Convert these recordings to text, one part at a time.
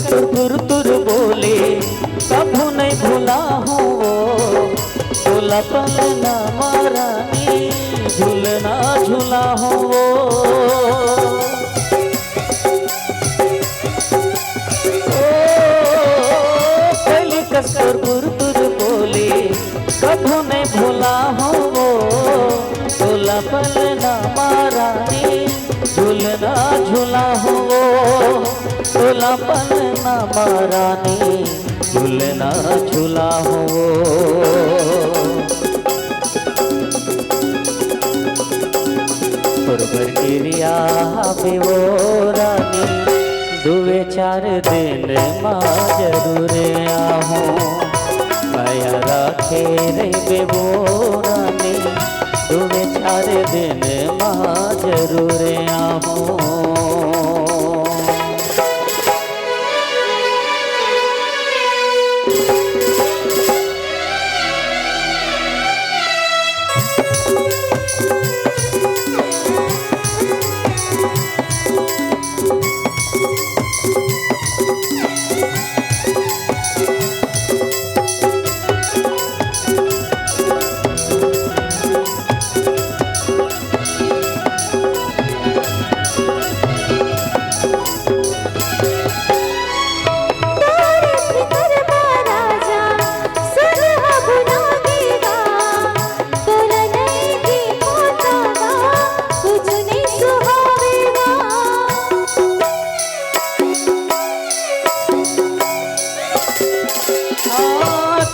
कसकर तुर तुर बोले, कभू नहीं भूला हूँ वो झूला पलना महारानी, झूलना झूला हूँ वो। पहले कसकर तुर तुर बोले, कभू नहीं भूला हूँ वो झूला पलना महारानी, झूलना झूला हूँ वो झूला पलना महारानी, झूलना झूला हूँ वो। पुरबर गिरिया भी वो रानी, दुए चार दिन माँ जरूर आहूँ, माया रखे रे वो रानी, दुए चार दिन माँ जरूर आहूँ।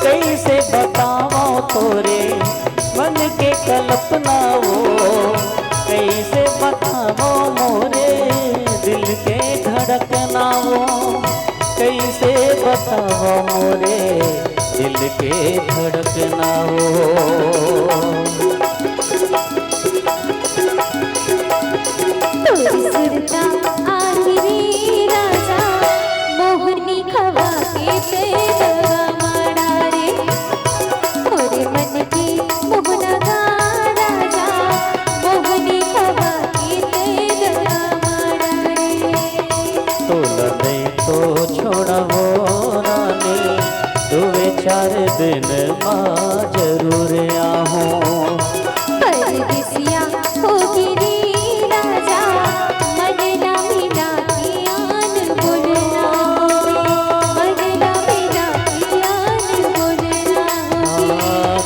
कैसे बताओ तोरे मन के कल्पना वो, कैसे बताओ मोरे दिल के धड़कना वो, कैसे बताओ मोरे दिल के धड़कना वो। सुरता आखिरी राजा, मोहनी खवा के तेरा माड़ा रे, मोरे मन की मोहना गा राजा, मोहनी खवा के तेरा माड़ा रे। तोला नहीं तो छोड़बो रानी, दुए चार दिन माँ जरूर आहूँ। परदेसिया होगी रे राजा, मन ना मिला के आन बोलना होगी, मन ना मिला के आन बोलना होगी।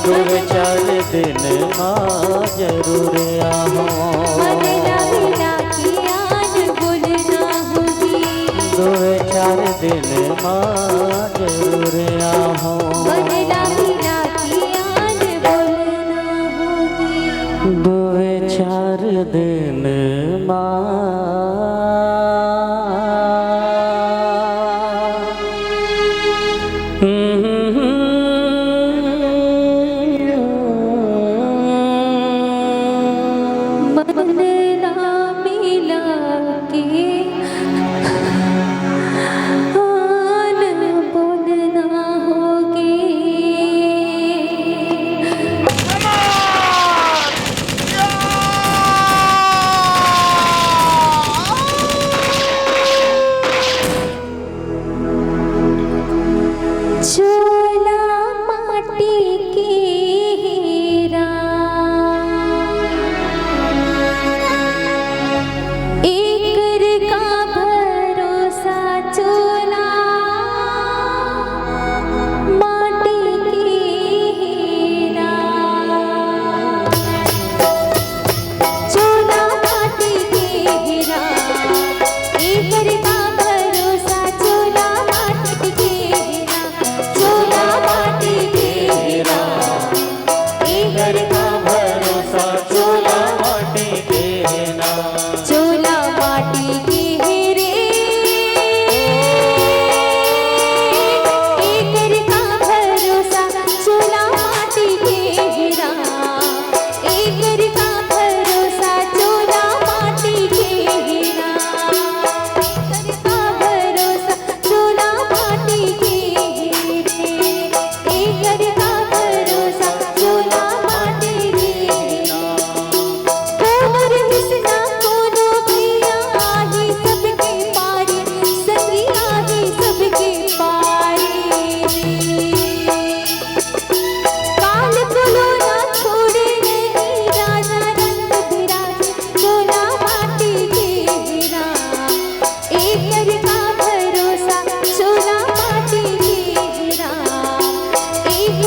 दुए चार दिन माँ जरूर आहूँ, मन ना मिला के आन बोलना होगी, दुए चार दिन माँ जरूर आहूँ। मन ना मिला के आन बोलना होगी। दुए चार दिन मन ना मिला के आन बोलना होगी।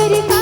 मेरे